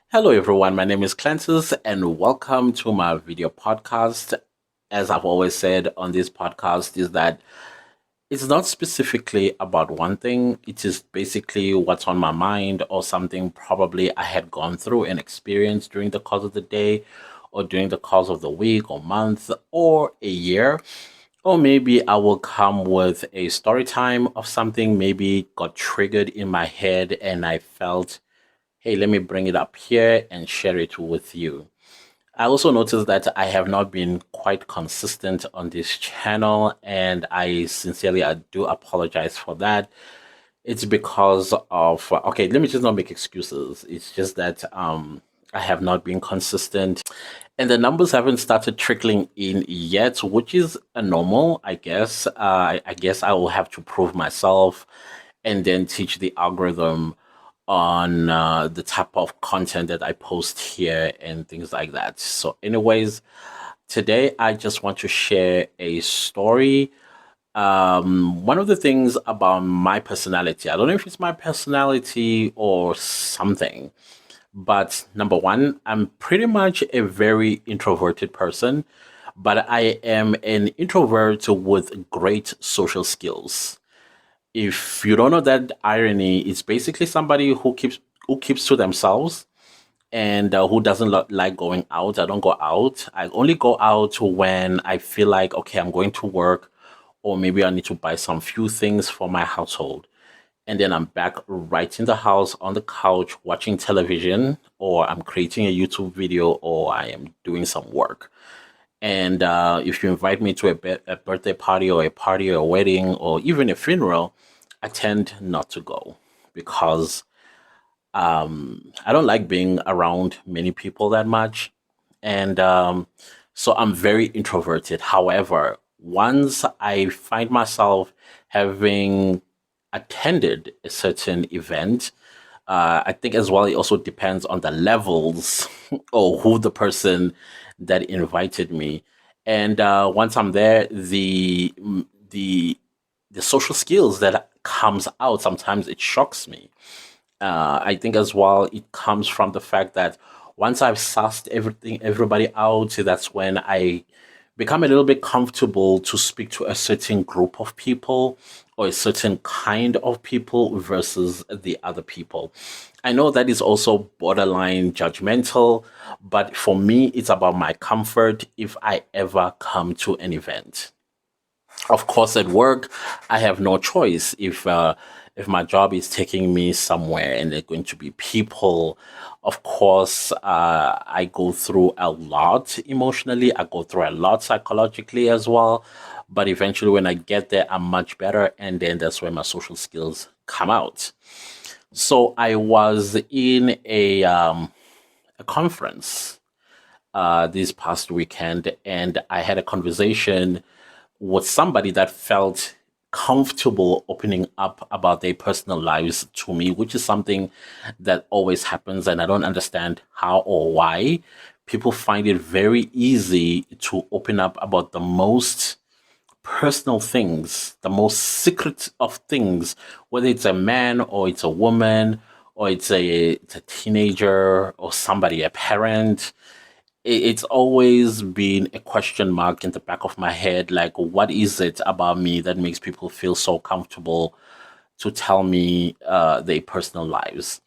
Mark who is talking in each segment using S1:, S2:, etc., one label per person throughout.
S1: Hello, everyone. My name is Clentus, and welcome to my video podcast. As I've always said on this podcast, is that it's not specifically about one thing. It is basically what's on my mind or something probably I had gone through and experienced during the course of the day, or during the course of the week or month or a year. Or maybe I will come with a story time of something maybe got triggered in my head and I felt, hey, let me bring it up here and share it with you. I also noticed that I have not been quite consistent on this channel, and I do apologize for that. It's because of okay, let me just not make excuses. It's just that I have not been consistent, and the numbers haven't started trickling in yet, which is a normal, I guess. I guess I will have to prove myself and then teach the algorithm on the type of content that I post here and things like that. So, anyways, today I just want to share a story. One of the things about my personality, I don't know if it's my personality or something, but number one, I'm pretty much a very introverted person, but I am an introvert with great social skills. If you don't know that irony, it's basically somebody who keeps to themselves and who doesn't like going out. I don't go out. I only go out when I feel like, okay, I'm going to work, or maybe I need to buy some few things for my household. And then I'm back right in the house on the couch watching television, or I'm creating a YouTube video, or I am doing some work. And if you invite me to a birthday party or a wedding or even a funeral, I tend not to go because I don't like being around many people that much. And so I'm very introverted. However, once I find myself having attended a certain event, I think as well, it also depends on the levels or who the person that invited me. And once I'm there, the the social skills that comes out sometimes it shocks me. I think as well it comes from the fact that once I've sussed everybody out, that's when I become a little bit comfortable to speak to a certain group of people or a certain kind of people versus the other people. I know that is also borderline judgmental, but for me, it's about my comfort if I ever come to an event. Of course, at work, I have no choice. If my job is taking me somewhere and there are going to be people, of course, I go through a lot emotionally. I go through a lot psychologically as well. But eventually, when I get there, I'm much better, and then that's where my social skills come out. So I was in a conference this past weekend, and I had a conversation with somebody that felt comfortable opening up about their personal lives to me, which is something that always happens, and I don't understand how or why. People find it very easy to open up about the most personal things, the most secret of things, whether it's a man or it's a woman or it's a teenager or somebody, a parent. It's always been a question mark in the back of my head, like what is it about me that makes people feel so comfortable to tell me their personal lives.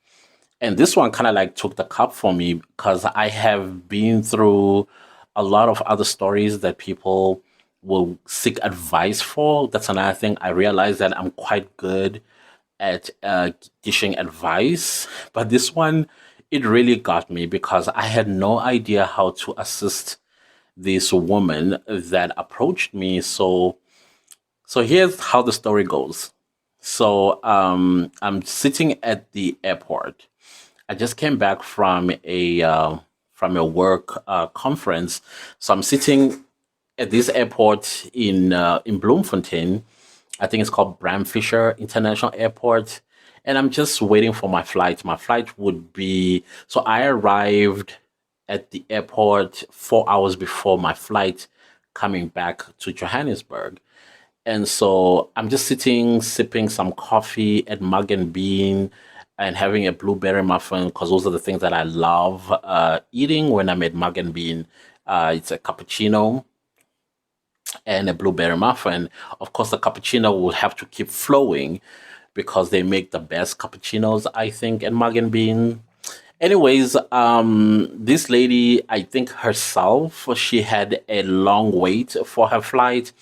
S1: And this one kind of like took the cup for me because I have been through a lot of other stories that people will seek advice for. That's another thing. I realized that I'm quite good at dishing advice, but this one, it really got me because I had no idea how to assist this woman that approached me. So here's how the story goes. So I'm sitting at the airport. I just came back from a work conference. So I'm sitting at this airport in Bloemfontein. I think it's called Bram Fisher International Airport. And I'm just waiting for my flight. My flight would be so I arrived at the airport 4 hours before my flight coming back to Johannesburg. And so I'm just sitting, sipping some coffee at Mug and Bean. and having a blueberry muffin because those are the things that I love eating when I'm at Mug and Bean. It's a cappuccino and a blueberry muffin. Of course, the cappuccino will have to keep flowing because they make the best cappuccinos, I think, at Mug and Bean. Anyways, this lady, I think herself, she had a long wait for her flight.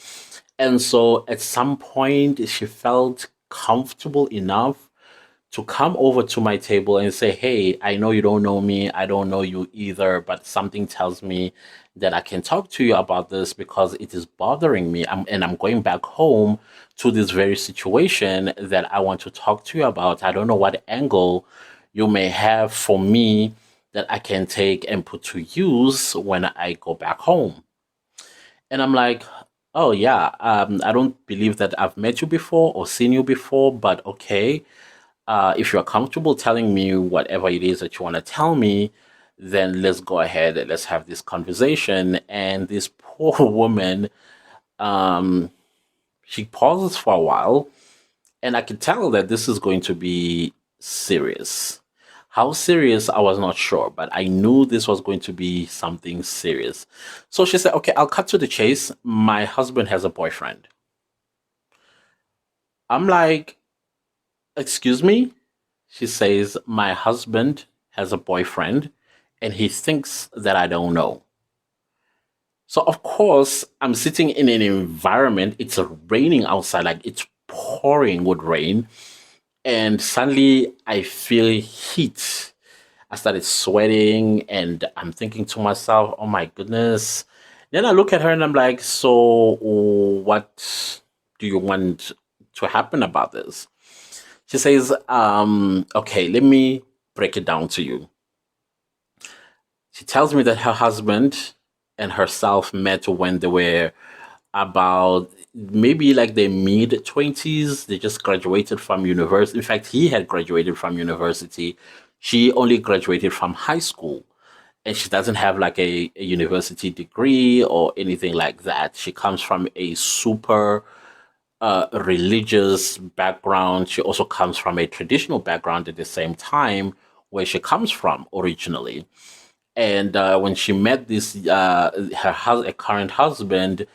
S1: And so at some point, she felt comfortable enough to come over to my table and say, "Hey, I know you don't know me. I don't know you either, but something tells me that I can talk to you about this because it is bothering me. And I'm going back home to this very situation that I want to talk to you about. I don't know what angle you may have for me that I can take and put to use when I go back home." And I'm like, "Oh, yeah, I don't believe that I've met you before or seen you before, but okay. If you're comfortable telling me whatever it is that you want to tell me, then let's go ahead and let's have this conversation." And this poor woman, um, she pauses for a while, and I could tell that this is going to be serious. How serious, I was not sure, but I knew this was going to be something serious. So she said, "Okay, I'll cut to the chase. My husband has a boyfriend." I'm like, "Excuse me?" She says, "My husband has a boyfriend and he thinks that I don't know." So, of course, I'm sitting in an environment, it's raining outside, like it's pouring with rain. And suddenly I feel heat. I started sweating and I'm thinking to myself, "Oh my goodness." Then I look at her and I'm like, "So, what do you want to happen about this?" She says, "Okay, let me break it down to you." She tells me that her husband and herself met when they were about maybe like their mid 20s. They just graduated from university. In fact, he had graduated from university. She only graduated from high school. And she doesn't have like a university degree or anything like that. She comes from a super religious background. She also comes from a traditional background at the same time, where she comes from originally. And when she met this a current husband,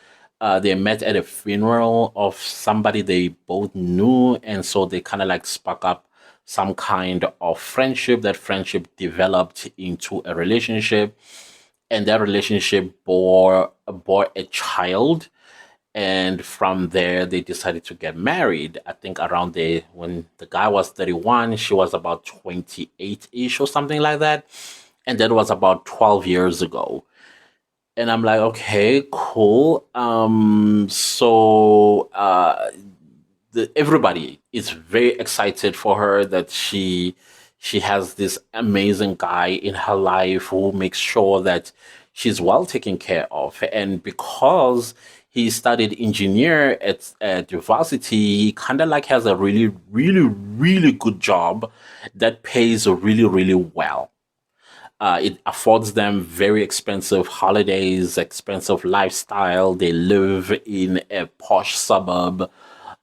S1: they met at a funeral of somebody they both knew, and so they kind of like spark up some kind of friendship. That friendship developed into a relationship, and that relationship bore a child. And from there they decided to get married. I think around the when the guy was 31, she was about 28-ish or something like that, and that was about 12 years ago. And I'm like, "Okay, cool." Everybody is very excited for her that she has this amazing guy in her life who makes sure that she's well taken care of. And because he studied engineer at university, he kind of like has a really, really, really good job that pays really, really well. It affords them very expensive holidays, expensive lifestyle. They live in a posh suburb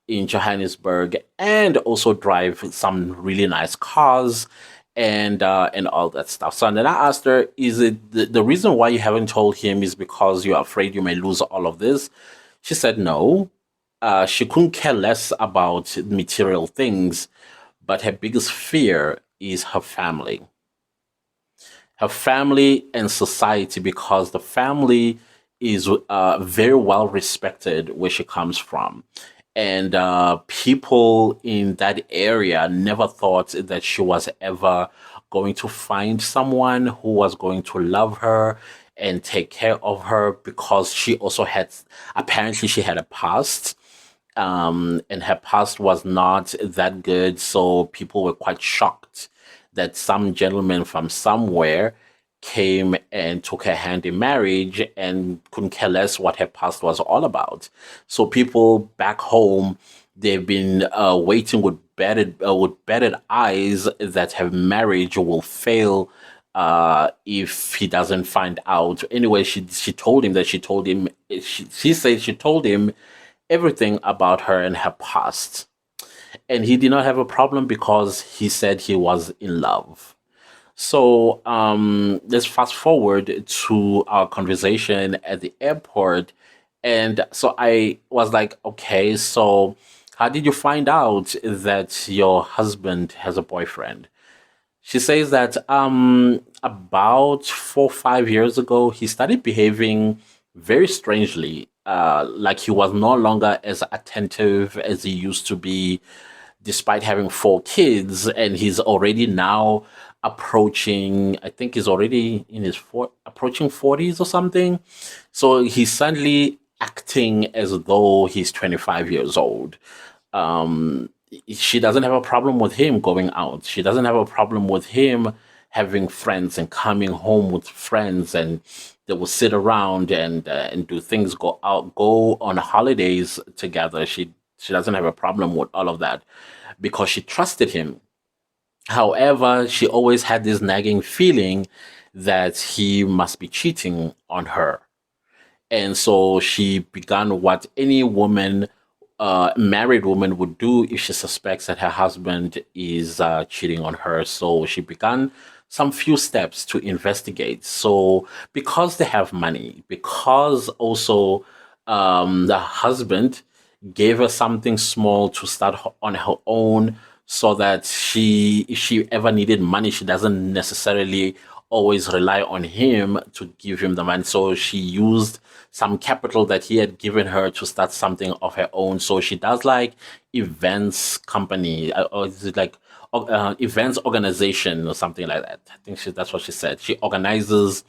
S1: in Johannesburg and also drive some really nice cars and all that stuff. So and then I asked her, "Is it the reason why you haven't told him is because you're afraid you may lose all of this?" She said no. She couldn't care less about material things, but her biggest fear is her family and society, because the family is very well respected where she comes from. And people in that area never thought that she was ever going to find someone who was going to love her and take care of her, because she also had, apparently, she had a past, and her past was not that good. So people were quite shocked that some gentleman from somewhere came and took her hand in marriage and couldn't care less what her past was all about. So people back home, they've been waiting with batted eyes that her marriage will fail if he doesn't find out. Anyway, she told him that she said she told him everything about her and her past. and he did not have a problem because he said he was in love. So let's fast forward to our conversation at the airport. And so I was like, okay, so how did you find out that your husband has a boyfriend? She says that about 4 or 5 years ago, he started behaving very strangely. Like he was no longer as attentive as he used to be, despite having 4 kids, and he's already now approaching. I think he's already in his approaching 40s or something. So he's suddenly acting as though he's 25 years old. um she doesn't have a problem with him going out. She doesn't have a problem with him having friends and coming home with friends, and they will sit around and do things, go out, go on holidays together. She doesn't have a problem with all of that because she trusted him. However, she always had this nagging feeling that he must be cheating on her. And so she began what any woman, married woman, would do if she suspects that her husband is cheating on her. So she began some few steps to investigate. So because they have money, because also the husband gave her something small to start on her own, so that if she ever needed money, she doesn't necessarily always rely on him to give him the money. So she used some capital that he had given her to start something of her own. So she does like events company, or is it like events organization or something like that. I think that's what she said. She organizes,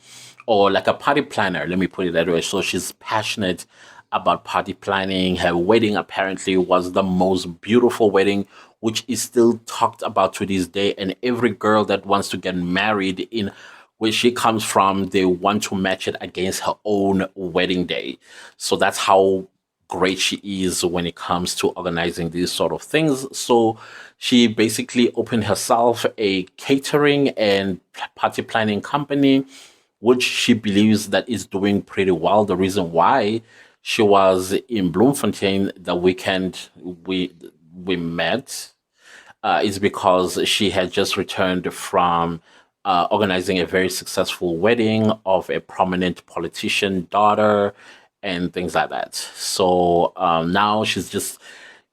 S1: or like a party planner, let me put it that way. So she's passionate about party planning. Her wedding apparently was the most beautiful wedding, which is still talked about to this day. And every girl that wants to get married in where she comes from, they want to match it against her own wedding day. So that's how great she is when it comes to organizing these sort of things. So she basically opened herself a catering and party planning company, which she believes that is doing pretty well. The reason why she was in Bloemfontein the weekend we met is because she had just returned from organizing a very successful wedding of a prominent politician daughter and things like that. So now she's just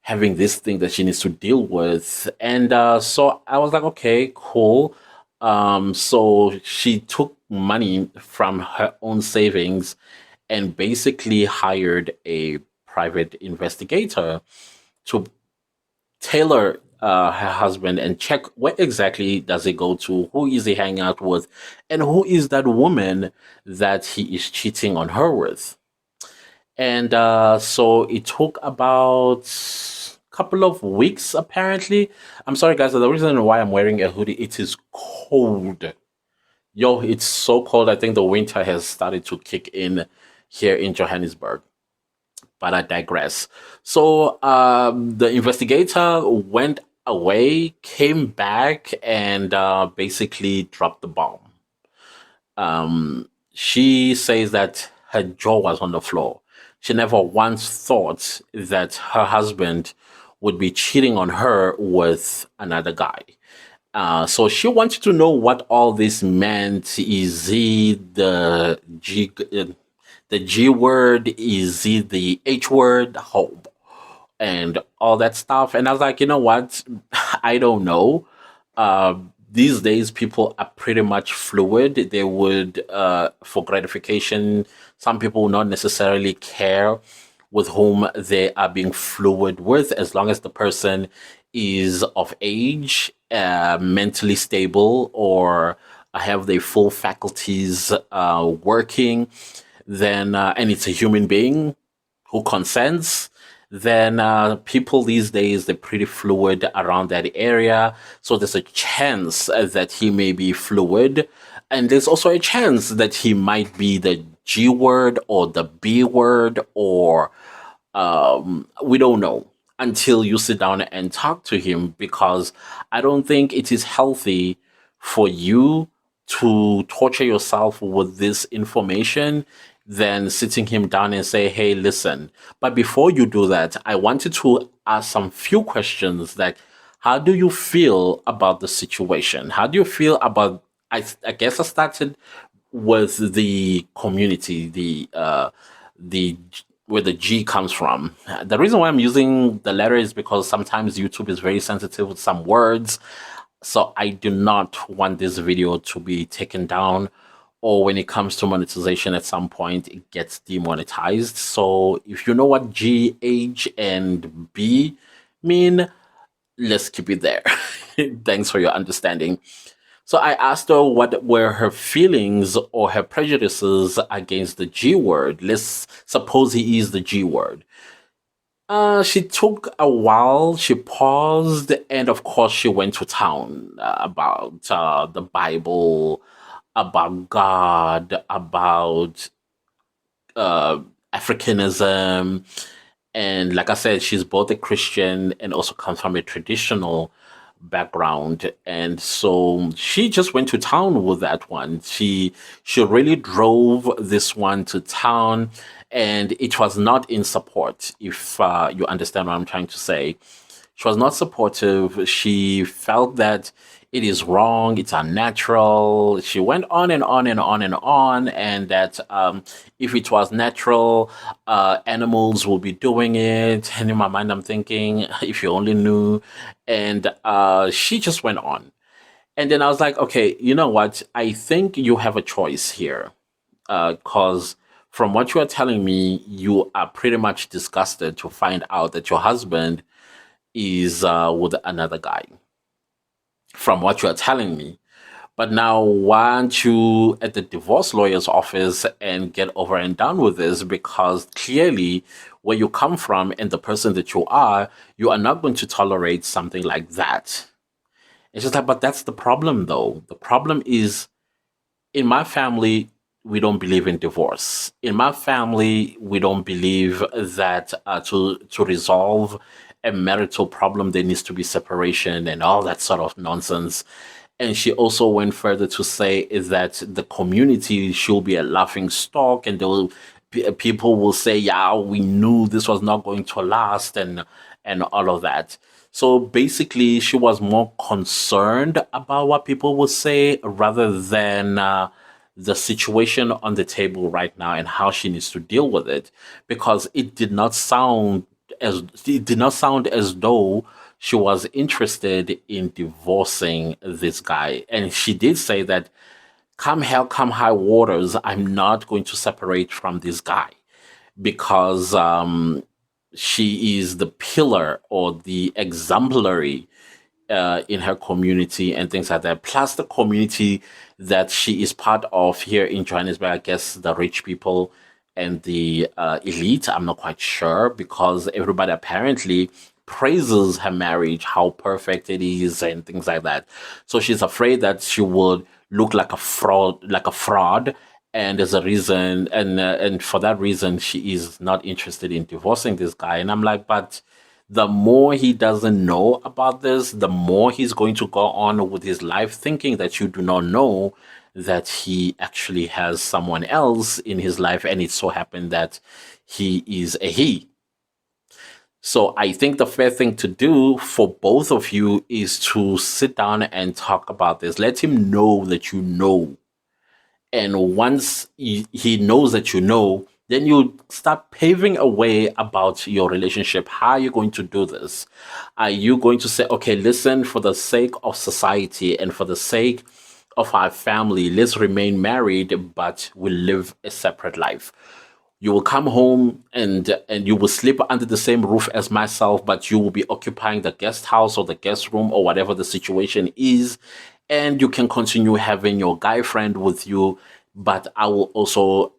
S1: having this thing that she needs to deal with. And so I was like, okay, cool. So she took money from her own savings and basically hired a private investigator to tailor her husband and check where exactly does he go to, who is he hanging out with, and who is that woman that he is cheating on her with. And so it took about a couple of weeks, apparently. I'm sorry, guys. The reason why I'm wearing a hoodie, it is cold. Yo, it's so cold. I think the winter has started to kick in here in Johannesburg. But I digress. So the investigator went away, came back, and basically dropped the bomb. She says that her jaw was on the floor. She never once thought that her husband would be cheating on her with another guy. So she wanted to know what all this meant. Is he the G word? Is he the H word? Hope and all that stuff. And I was like, you know what? I don't know. These days, people are pretty much fluid. They would, for gratification, some people will not necessarily care with whom they are being fluid with, as long as the person is of age, mentally stable, or have their full faculties working, then, and it's a human being who consents, then people these days, they're pretty fluid around that area. So there's a chance that he may be fluid, and there's also a chance that he might be the G word or the B word, or we don't know until you sit down and talk to him, because I don't think it is healthy for you to torture yourself with this information, than sitting him down and say, hey, listen. But before you do that, I wanted to ask some few questions like, how do you feel about the situation? How do you feel about, I guess I started with the community, the where the G comes from. The reason why I'm using the letter is because sometimes YouTube is very sensitive with some words. So I do not want this video to be taken down, or when it comes to monetization at some point it gets demonetized. So if you know what G, H, and B mean, let's keep it there. Thanks for your understanding. So I asked her what were her feelings or her prejudices against the G word. Let's suppose he is the G word. She took a while, she paused, and of course, she went to town about the Bible, about God, about uh, Africanism. And like I said, she's both a Christian and also comes from a traditional background. And so she just went to town with that one. She really drove this one to town, and it was not in support, if you understand what I'm trying to say. She was not supportive. She felt that it is wrong, it's unnatural. She went on and on and on and on, and that if it was natural, animals will be doing it. And in my mind, I'm thinking, if you only knew. And she just went on. And then I was like, okay, you know what? I think you have a choice here. Because from what you are telling me, you are pretty much disgusted to find out that your husband is with another guy, from what you are telling me. But now, why aren't you at the divorce lawyer's office and get over and done with this? Because clearly, where you come from and the person that you are not going to tolerate something like that. It's just like, but that's the problem, though. The problem is, in my family, we don't believe in divorce. In my family, we don't believe that to resolve a marital problem, there needs to be separation and all that sort of nonsense. And she also went further to say is that the community should be a laughing stock, and people will say, "Yeah, we knew this was not going to last," and all of that. So basically, she was more concerned about what people would say rather than the situation on the table right now and how she needs to deal with it, because it did not sound as though she was interested in divorcing this guy. And she did say that, come hell, come high waters, I'm not going to separate from this guy because she is the pillar or the exemplary in her community and things like that. Plus, the community that she is part of here in Johannesburg, I guess the rich people and the elite, I'm not quite sure, because everybody apparently praises her marriage, how perfect it is, and things like that. So she's afraid that she would look like a fraud, and there's a reason, and for that reason, she is not interested in divorcing this guy. And I'm like, but the more he doesn't know about this, the more he's going to go on with his life thinking that you do not know that he actually has someone else in his life, and it so happened that he is a he. So I think the fair thing to do for both of you is to sit down and talk about this. Let him know that you know, and once he knows that you know, then you start paving a way about your relationship. How are you going to do this? Are you going to say, okay, listen, for the sake of society and for the sake of our family, let's remain married, but we live a separate life? You will come home and you will sleep under the same roof as myself, but you will be occupying the guest house or the guest room or whatever the situation is, and you can continue having your guy friend with you, but I will also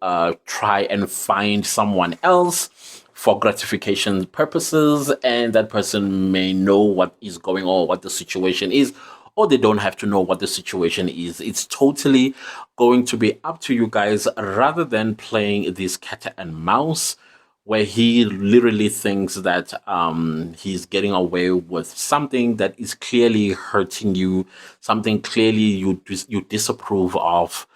S1: try and find someone else for gratification purposes, and that person may know what is going on, what the situation is, or they don't have to know what the situation is. It's totally going to be up to you guys, rather than playing this cat and mouse where he literally thinks that he's getting away with something that is clearly hurting you, something clearly you disapprove of.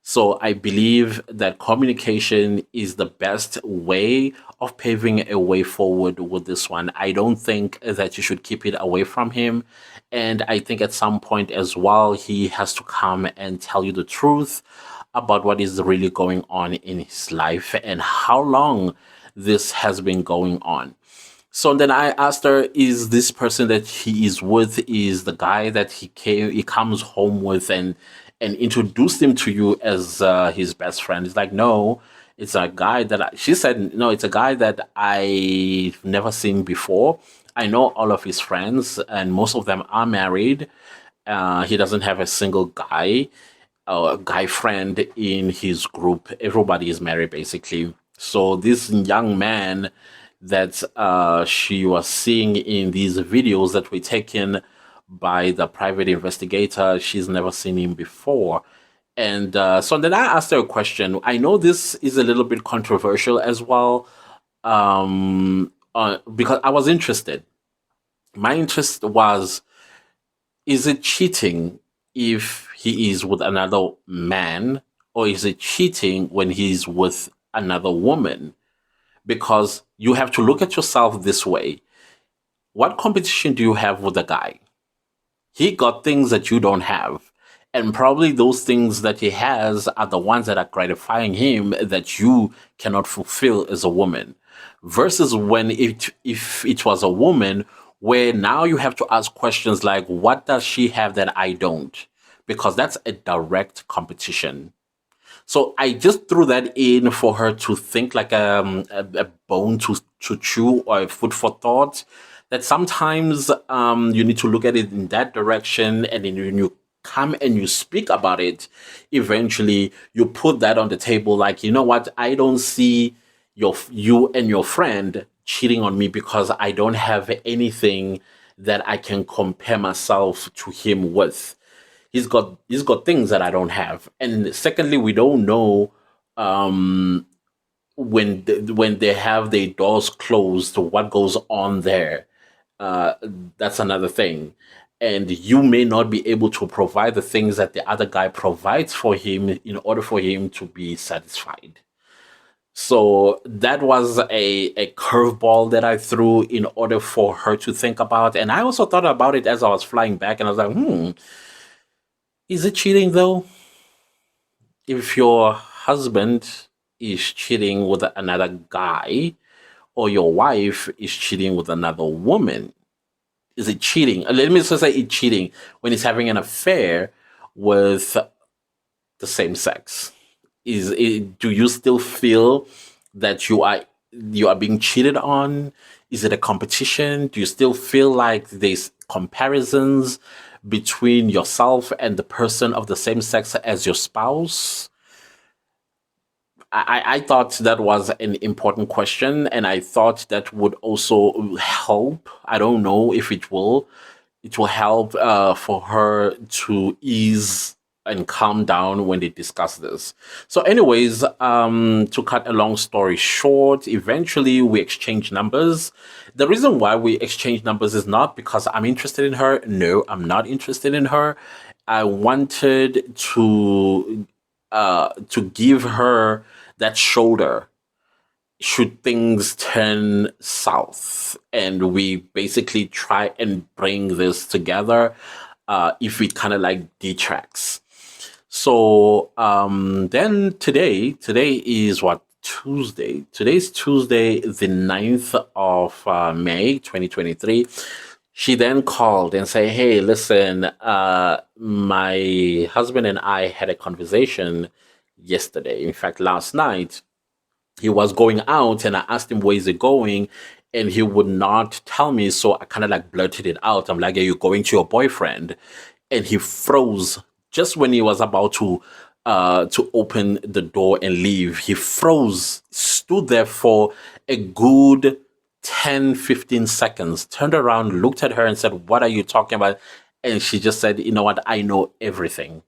S1: So I believe that communication is the best way of paving a way forward with this one. I don't think that you should keep it away from him. And I think at some point as well, he has to come and tell you the truth about what is really going on in his life and how long this has been going on. So then I asked her, is this person that he is with is the guy that he comes home with and introduced him to you as his best friend? He's like, no, it's a guy that she said, no, it's a guy that I've never seen before. I know all of his friends, and most of them are married. He doesn't have a single guy friend in his group. Everybody is married basically. So this young man that she was seeing in these videos that were taken by the private investigator, she's never seen him before. And so then I asked her a question. I know this is a little bit controversial as well, because I was interested. My interest was, is it cheating if he is with another man, or is it cheating when he's with another woman? Because you have to look at yourself this way. What competition do you have with a guy? He got things that you don't have. And probably those things that he has are the ones that are gratifying him that you cannot fulfill as a woman. Versus when if it was a woman, where now you have to ask questions like, what does she have that I don't? Because that's a direct competition. So I just threw that in for her to think, like a bone to chew, or a food for thought. That sometimes you need to look at it in that direction, and then when you come and you speak about it, eventually you put that on the table. Like, you know what? I don't see you and your friend cheating on me because I don't have anything that I can compare myself to him with. He's got things that I don't have. And secondly, we don't know when they have their doors closed what goes on there. Uh, that's another thing. And you may not be able to provide the things that the other guy provides for him in order for him to be satisfied. So that was a curveball that I threw in order for her to think about. And I also thought about it as I was flying back, and I was like, is it cheating though? If your husband is cheating with another guy, or your wife is cheating with another woman, is it cheating? Let me just say it's cheating when he's having an affair with the same sex. Do you still feel that you are being cheated on? Is it a competition? Do you still feel like there's comparisons between yourself and the person of the same sex as your spouse? I thought that was an important question, and I thought that would also help. I don't know if it will. It will help for her to ease and calm down when they discuss this. So, anyways, to cut a long story short, eventually we exchange numbers. The reason why we exchange numbers is not because I'm interested in her. No, I'm not interested in her. I wanted to give her that shoulder should things turn south, and we basically try and bring this together, if it kind of like detracts. So then today is what, Tuesday. Today's Tuesday, the 9th of May 2023. She then called and say, hey, listen, my husband and I had a conversation yesterday. In fact, last night he was going out, and I asked him where is he going, and he would not tell me. So I kind of like blurted it out. I'm like, are you going to your boyfriend? And he froze just when he was about to open the door and leave. He froze, stood there for a good 10, 15 seconds, turned around, looked at her and said, what are you talking about? And she just said, you know what, I know everything.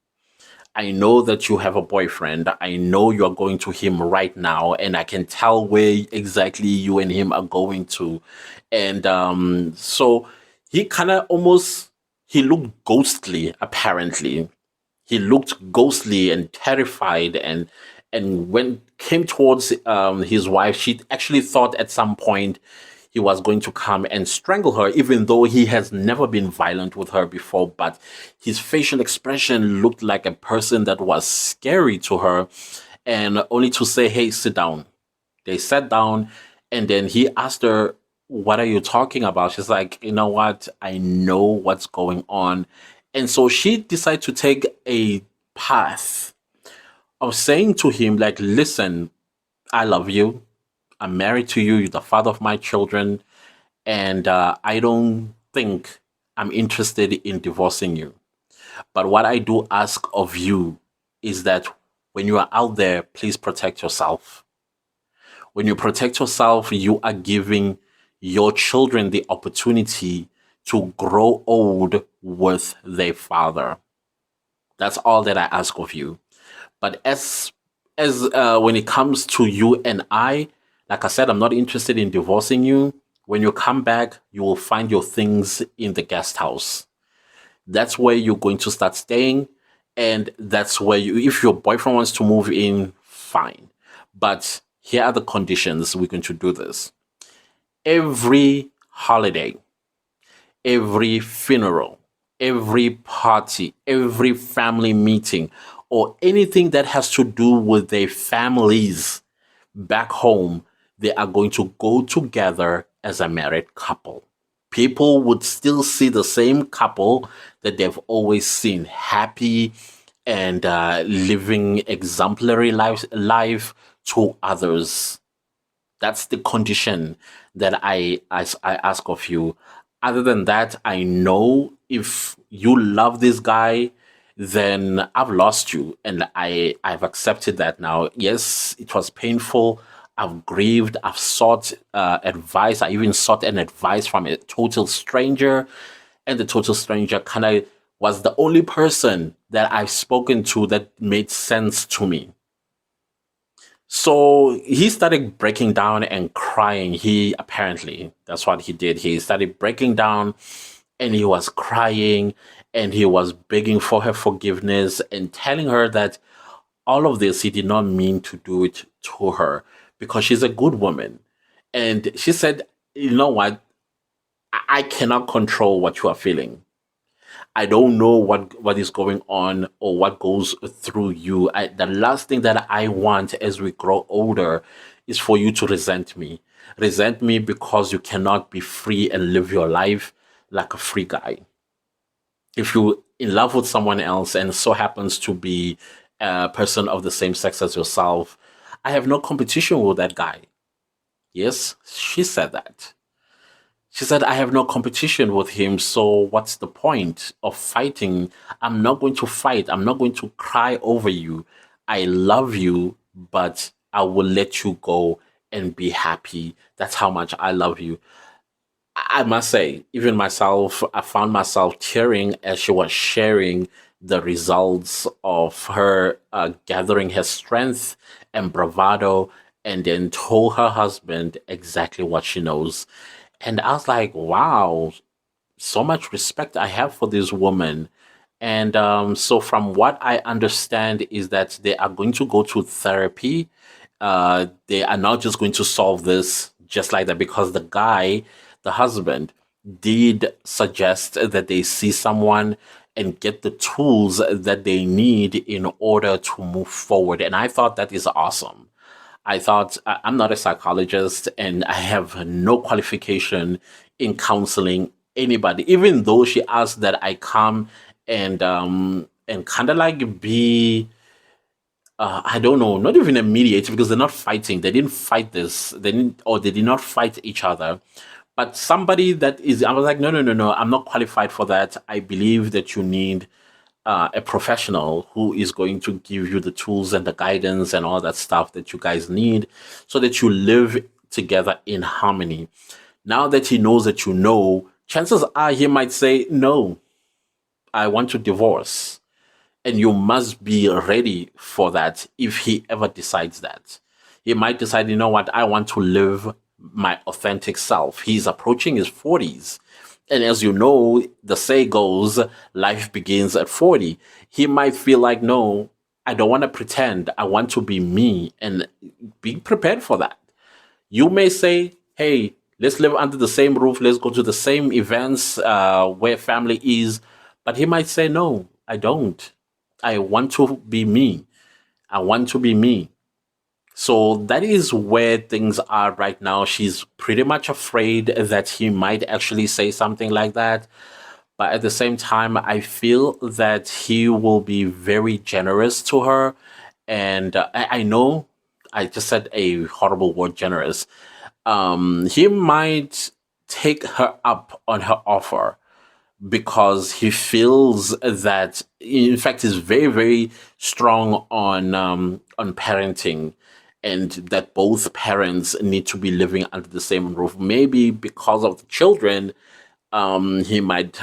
S1: I know that you have a boyfriend. I know you're going to him right now, and I can tell where exactly you and him are going to. And so he kind of almost he looked ghostly, apparently. He looked ghostly and terrified, and when came towards his wife, she actually thought at some point he was going to come and strangle her, even though he has never been violent with her before. But his facial expression looked like a person that was scary to her, and only to say, "Hey, sit down." They sat down, and then he asked her, "What are you talking about?" She's like, "You know what? I know what's going on." And so she decided to take a path of saying to him, like, "Listen, I love you. I'm married to you. You're the father of my children. And I don't think I'm interested in divorcing you. But what I do ask of you is that when you are out there, please protect yourself. When you protect yourself, you are giving your children the opportunity to grow old with their father. That's all that I ask of you. But as when it comes to you and I, like I said, I'm not interested in divorcing you. When you come back, you will find your things in the guest house. That's where you're going to start staying, and that's where you, if your boyfriend wants to move in, fine. But here are the conditions we're going to do this. Every holiday, every funeral, every party, every family meeting, or anything that has to do with their families back home, they are going to go together as a married couple. People would still see the same couple that they've always seen, happy and living exemplary life to others. That's the condition that I ask of you. Other than that, I know if you love this guy, then I've lost you, and I've accepted that now. Yes, it was painful. I've grieved. I've sought advice. I even sought an advice from a total stranger, and the total stranger kind of was the only person that I've spoken to that made sense to me. So he started breaking down and crying. He apparently, that's what he did. He started breaking down and he was crying and he was begging for her forgiveness and telling her that all of this he did not mean to do it to her because she's a good woman. And she said, "You know what? I cannot control what you are feeling. I don't know what is going on or what goes through you. The last thing that I want as we grow older is for you to resent me. Resent me because you cannot be free and live your life like a free guy. If you're in love with someone else and so happens to be a person of the same sex as yourself, I have no competition with that guy." Yes, she said that. She said, "I have no competition with him, so what's the point of fighting? I'm not going to fight. I'm not going to cry over you. I love you, but I will let you go and be happy. That's how much I love you." I must say, even myself, I found myself tearing as she was sharing the results of her gathering her strength and bravado and then told her husband exactly what she knows. And I was like, wow, so much respect I have for this woman. And so, from what I understand, is that they are going to go to therapy. They are not just going to solve this just like that because the guy, the husband, did suggest that they see someone and get the tools that they need in order to move forward. And I thought that is awesome. I thought I'm not a psychologist and I have no qualification in counseling anybody, even though she asked that I come and kind of like be I don't know, not even a mediator because they're not fighting. They didn't fight this. They didn't or they did not fight each other. But somebody that is I was like, no, no, no, no, I'm not qualified for that. I believe that you need a professional who is going to give you the tools and the guidance and all that stuff that you guys need so that you live together in harmony. Now that he knows that you know, chances are he might say, "No, I want to divorce." And you must be ready for that if he ever decides that. He might decide, "You know what, I want to live my authentic self." He's approaching his 40s. And as you know, the say goes, life begins at 40. He might feel like, no, I don't want to pretend. I want to be me, and be prepared for that. You may say, hey, let's live under the same roof. Let's go to the same events where family is. But he might say, no, I don't. I want to be me. I want to be me. So that is where things are right now. She's pretty much afraid that he might actually say something like that. But at the same time, I feel that he will be very generous to her. And I know I just said a horrible word, generous. He might take her up on her offer because he feels that, in fact, he's very, very strong on parenting, and that both parents need to be living under the same roof. Maybe because of the children, he might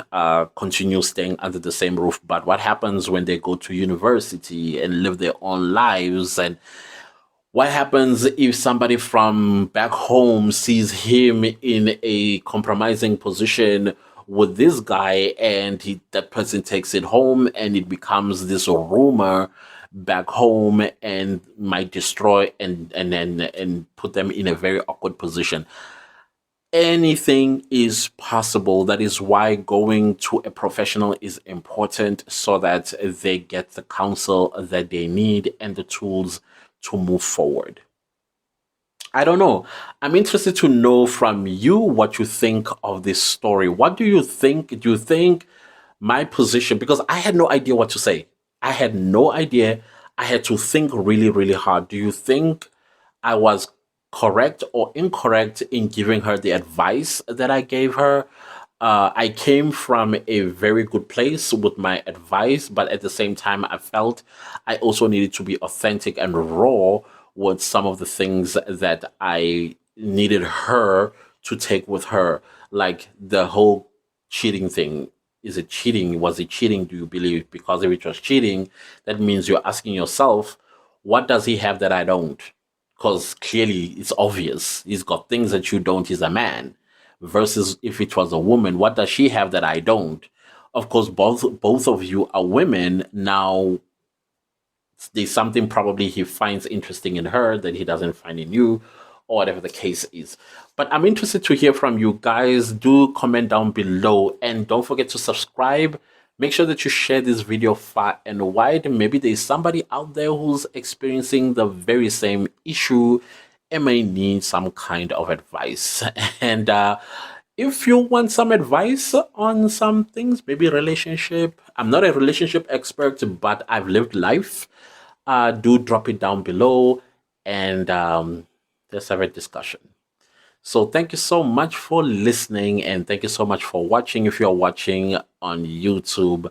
S1: continue staying under the same roof. But what happens when they go to university and live their own lives? And what happens if somebody from back home sees him in a compromising position with this guy, and that person takes it home and it becomes this rumor back home and might destroy and put them in a very awkward position? Anything is possible. That is why going to a professional is important, so that they get the counsel that they need and the tools to move forward. I don't know. I'm interested to know from you what you think of this story. What do you think? Do you think my position, because I had no idea what to say. I had no idea. I had to think really, really hard. Do you think I was correct or incorrect in giving her the advice that I gave her? I came from a very good place with my advice, but at the same time, I felt I also needed to be authentic and raw with some of the things that I needed her to take with her, like the whole cheating thing. Is it cheating? Was it cheating? Do you believe? Because if it was cheating, that means you're asking yourself, what does he have that I don't? Because clearly it's obvious. He's got things that you don't. He's a man. Versus if it was a woman, what does she have that I don't? Of course, both of you are women. Now there's something probably he finds interesting in her that he doesn't find in you, or whatever the case is. But I'm interested to hear from you guys. Do comment down below, and don't forget to subscribe. Make sure that you share this video far and wide. Maybe there's somebody out there who's experiencing the very same issue and may need some kind of advice. And if you want some advice on some things, maybe relationship, I'm not a relationship expert, but I've lived life. Do drop it down below, and let's have a discussion. So thank you so much for listening, and thank you so much for watching if you're watching on YouTube.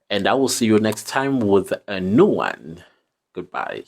S1: And I will see you next time with a new one. Goodbye.